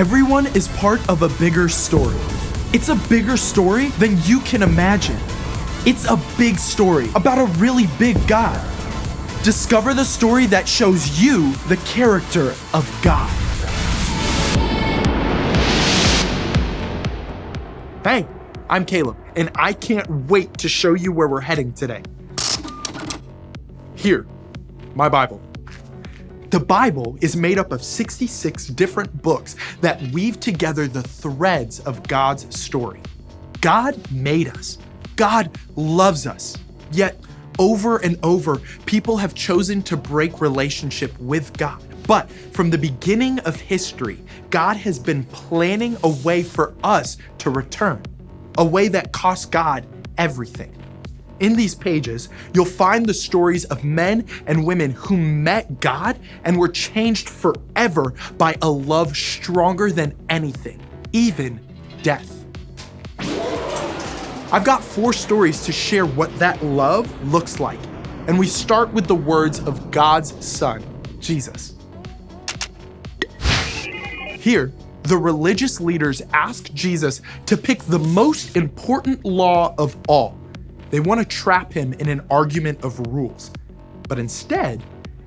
Everyone is part of a bigger story. It's a bigger story than you can imagine. It's a big story about a really big God. Discover the story that shows you the character of God. Hey, I'm Caleb, and I can't wait to show you where we're heading today. Here, my Bible. The Bible is made up of 66 different books that weave together the threads of God's story. God made us. God loves us. Yet, over and over, people have chosen to break relationship with God. But from the beginning of history, God has been planning a way for us to return, a way that cost God everything. In these pages, you'll find the stories of men and women who met God and were changed forever by a love stronger than anything, even death. I've got 4 stories to share what that love looks like, and we start with the words of God's Son, Jesus. Here, the religious leaders ask Jesus to pick the most important law of all. They want to trap him in an argument of rules. But instead,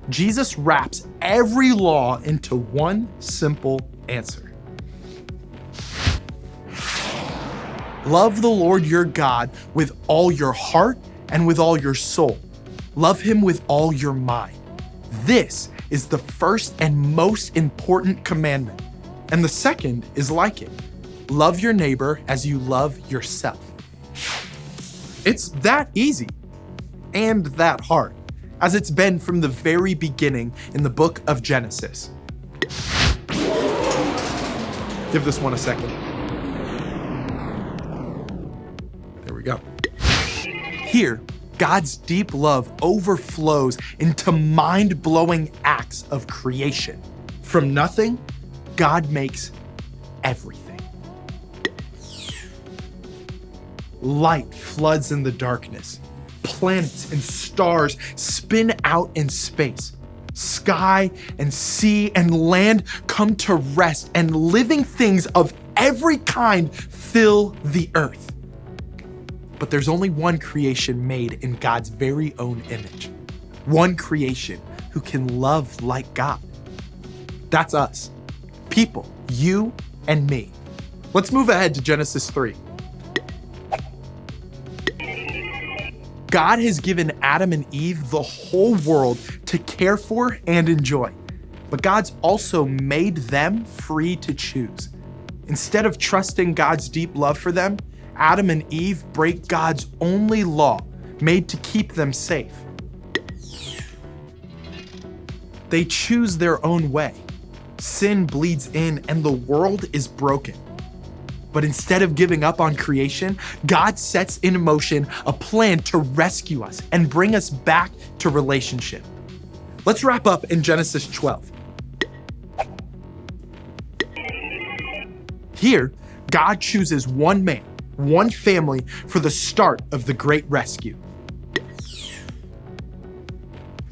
Jesus wraps every law into one simple answer. Love the Lord your God with all your heart and with all your soul. Love him with all your mind. This is the first and most important commandment. And the second is like it. Love your neighbor as you love yourself. It's that easy and that hard, as it's been from the very beginning in the book of Genesis. Give this one a second. There we go. Here, God's deep love overflows into mind-blowing acts of creation. From nothing, God makes everything. Light floods in the darkness. Planets and stars spin out in space. Sky and sea and land come to rest, and living things of every kind fill the earth. But there's only one creation made in God's very own image. One creation who can love like God. That's us. People, you and me. Let's move ahead to Genesis 3. God has given Adam and Eve the whole world to care for and enjoy. But God's also made them free to choose. Instead of trusting God's deep love for them, Adam and Eve break God's only law, made to keep them safe. They choose their own way. Sin bleeds in and the world is broken. But instead of giving up on creation, God sets in motion a plan to rescue us and bring us back to relationship. Let's wrap up in Genesis 12. Here, God chooses one man, one family for the start of the great rescue.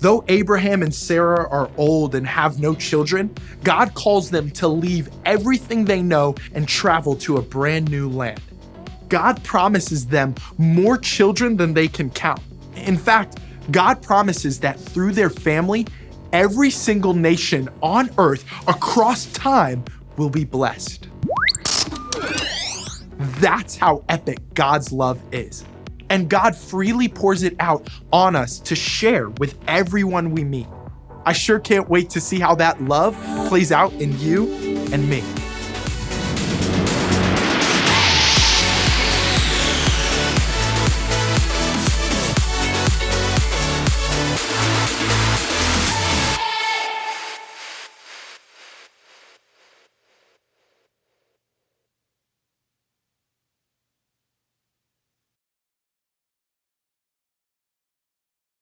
Though Abraham and Sarah are old and have no children, God calls them to leave everything they know and travel to a brand new land. God promises them more children than they can count. In fact, God promises that through their family, every single nation on earth across time will be blessed. That's how epic God's love is. And God freely pours it out on us to share with everyone we meet. I sure can't wait to see how that love plays out in you and me.